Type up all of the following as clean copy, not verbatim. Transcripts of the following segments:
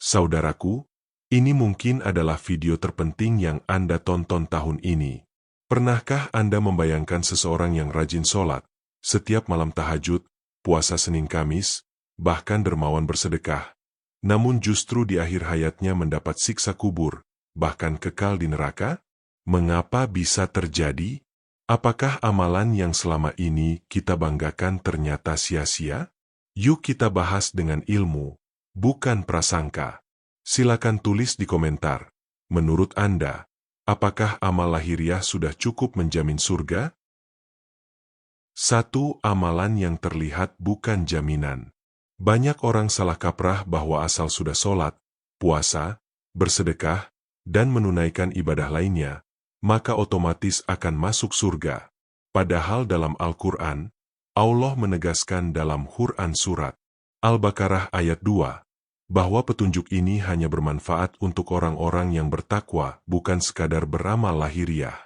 Saudaraku, ini mungkin adalah video terpenting yang Anda tonton tahun ini. Pernahkah Anda membayangkan seseorang yang rajin sholat, setiap malam tahajud, puasa Senin Kamis, bahkan dermawan bersedekah, namun justru di akhir hayatnya mendapat siksa kubur, bahkan kekal di neraka? Mengapa bisa terjadi? Apakah amalan yang selama ini kita banggakan ternyata sia-sia? Yuk kita bahas dengan ilmu, bukan prasangka. Silakan tulis di komentar. Menurut Anda, apakah amal lahiriah sudah cukup menjamin surga? 1. Amalan yang terlihat bukan jaminan. Banyak orang salah kaprah bahwa asal sudah sholat, puasa, bersedekah, dan menunaikan ibadah lainnya, maka otomatis akan masuk surga. Padahal dalam Al-Quran, Allah menegaskan dalam Quran Surat Al-Baqarah ayat 2, bahwa petunjuk ini hanya bermanfaat untuk orang-orang yang bertakwa, bukan sekadar beramal lahiriah.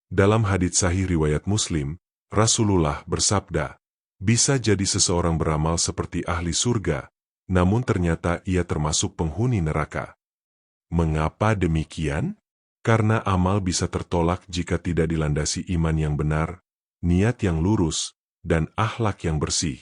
Dalam hadits sahih riwayat Muslim, Rasulullah bersabda, bisa jadi seseorang beramal seperti ahli surga, namun ternyata ia termasuk penghuni neraka. Mengapa demikian? Karena amal bisa tertolak jika tidak dilandasi iman yang benar, niat yang lurus, dan akhlak yang bersih.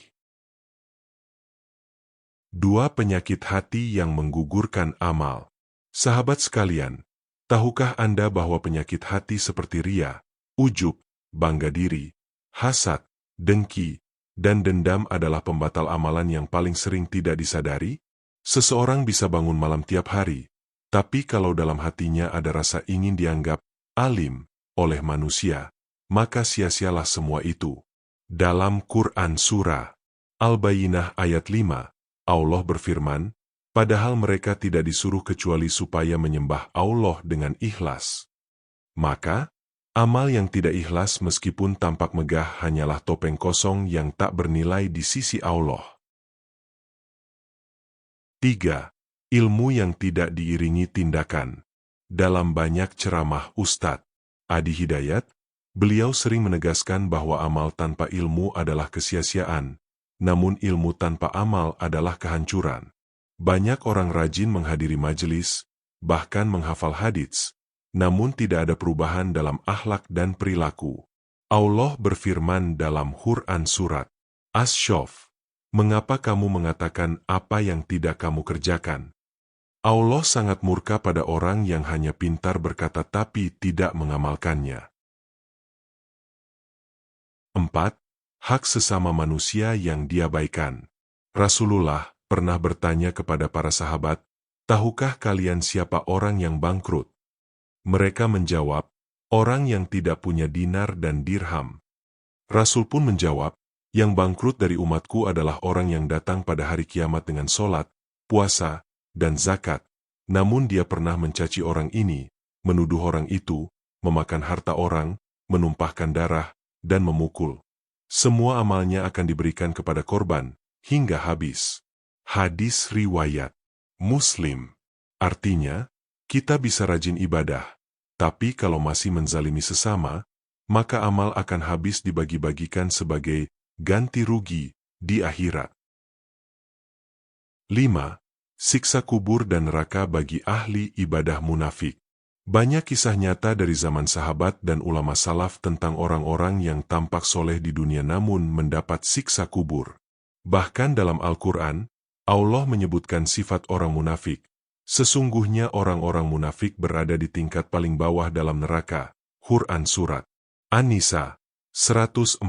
2. Penyakit hati yang menggugurkan amal. Sahabat sekalian, tahukah Anda bahwa penyakit hati seperti ria, ujub, bangga diri, hasad, dengki, dan dendam adalah pembatal amalan yang paling sering tidak disadari? Seseorang bisa bangun malam tiap hari, tapi kalau dalam hatinya ada rasa ingin dianggap alim oleh manusia, maka sia-sialah semua itu. Dalam Quran Surah Al-Bayyinah ayat 5, Allah berfirman, padahal mereka tidak disuruh kecuali supaya menyembah Allah dengan ikhlas. Maka, amal yang tidak ikhlas meskipun tampak megah hanyalah topeng kosong yang tak bernilai di sisi Allah. 3. Ilmu yang tidak diiringi tindakan. Dalam banyak ceramah Ustadz Adi Hidayat, beliau sering menegaskan bahwa amal tanpa ilmu adalah kesia-siaan, namun ilmu tanpa amal adalah kehancuran. Banyak orang rajin menghadiri majelis, bahkan menghafal hadits, namun tidak ada perubahan dalam akhlak dan perilaku. Allah berfirman dalam Quran Surat Asy-Syaff, mengapa kamu mengatakan apa yang tidak kamu kerjakan? Allah sangat murka pada orang yang hanya pintar berkata tapi tidak mengamalkannya. 4. Hak sesama manusia yang diabaikan. Rasulullah pernah bertanya kepada para sahabat, tahukah kalian siapa orang yang bangkrut? Mereka menjawab, orang yang tidak punya dinar dan dirham. Rasul pun menjawab, yang bangkrut dari umatku adalah orang yang datang pada hari kiamat dengan sholat, puasa, dan zakat. Namun dia pernah mencaci orang ini, menuduh orang itu, memakan harta orang, menumpahkan darah, dan memukul. Semua amalnya akan diberikan kepada korban, hingga habis. Hadis riwayat Muslim. Artinya, kita bisa rajin ibadah, tapi kalau masih menzalimi sesama, maka amal akan habis dibagi-bagikan sebagai ganti rugi di akhirat. 5. Siksa kubur dan neraka bagi ahli ibadah munafik. Banyak kisah nyata dari zaman sahabat dan ulama salaf tentang orang-orang yang tampak soleh di dunia namun mendapat siksa kubur. Bahkan dalam Al-Quran, Allah menyebutkan sifat orang munafik. Sesungguhnya orang-orang munafik berada di tingkat paling bawah dalam neraka. Quran Surat An-Nisa 145.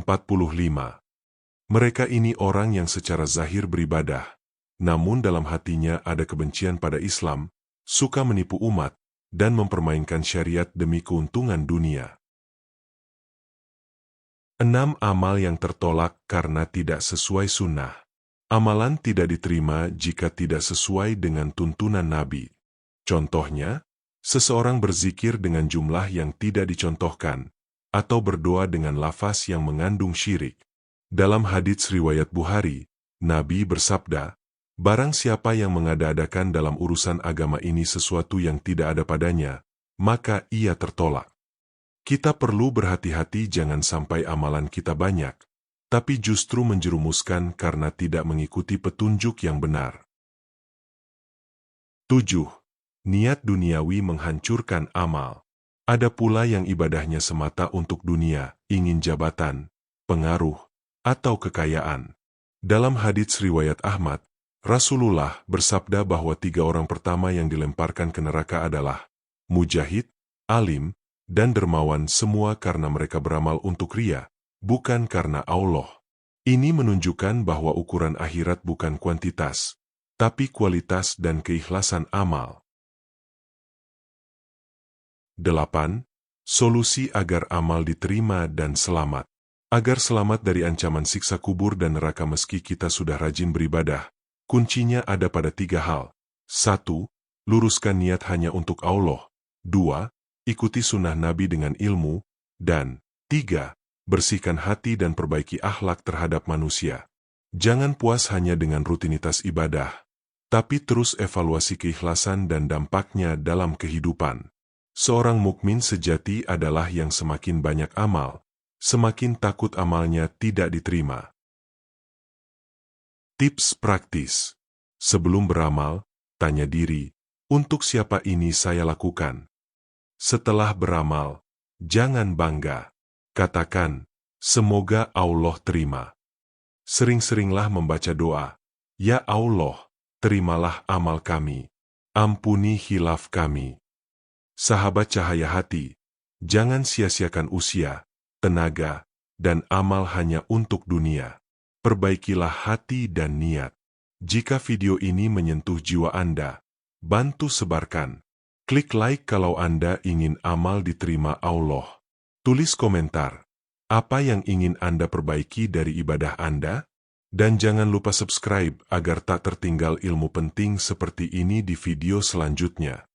Mereka ini orang yang secara zahir beribadah, namun dalam hatinya ada kebencian pada Islam, suka menipu umat, dan mempermainkan syariat demi keuntungan dunia. 6. Amal yang tertolak karena tidak sesuai sunnah. Amalan tidak diterima jika tidak sesuai dengan tuntunan Nabi. Contohnya, seseorang berzikir dengan jumlah yang tidak dicontohkan, atau berdoa dengan lafaz yang mengandung syirik. Dalam hadits riwayat Bukhari, Nabi bersabda, barang siapa yang mengada-adakan dalam urusan agama ini sesuatu yang tidak ada padanya, maka ia tertolak. Kita perlu berhati-hati jangan sampai amalan kita banyak, tapi justru menjerumuskan karena tidak mengikuti petunjuk yang benar. 7. Niat duniawi menghancurkan amal. Ada pula yang ibadahnya semata untuk dunia, ingin jabatan, pengaruh, atau kekayaan. Dalam hadits riwayat Ahmad, Rasulullah bersabda bahwa 3 orang pertama yang dilemparkan ke neraka adalah mujahid, alim, dan dermawan, semua karena mereka beramal untuk ria, bukan karena Allah. Ini menunjukkan bahwa ukuran akhirat bukan kuantitas, tapi kualitas dan keikhlasan amal. 8. Solusi agar amal diterima dan selamat. Agar selamat dari ancaman siksa kubur dan neraka meski kita sudah rajin beribadah, kuncinya ada pada 3 hal. 1. Luruskan niat hanya untuk Allah. 2. Ikuti sunnah Nabi dengan ilmu. Dan 3. Bersihkan hati dan perbaiki akhlak terhadap manusia. Jangan puas hanya dengan rutinitas ibadah, tapi terus evaluasi keikhlasan dan dampaknya dalam kehidupan. Seorang mukmin sejati adalah yang semakin banyak amal, semakin takut amalnya tidak diterima. Tips praktis. Sebelum beramal, tanya diri, untuk siapa ini saya lakukan? Setelah beramal, jangan bangga. Katakan, semoga Allah terima. Sering-seringlah membaca doa, Ya Allah, terimalah amal kami, ampuni khilaf kami. Sahabat cahaya hati, jangan sia-siakan usia, tenaga, dan amal hanya untuk dunia. Perbaikilah hati dan niat. Jika video ini menyentuh jiwa Anda, bantu sebarkan. Klik like kalau Anda ingin amal diterima Allah. Tulis komentar, apa yang ingin Anda perbaiki dari ibadah Anda? Dan jangan lupa subscribe agar tak tertinggal ilmu penting seperti ini di video selanjutnya.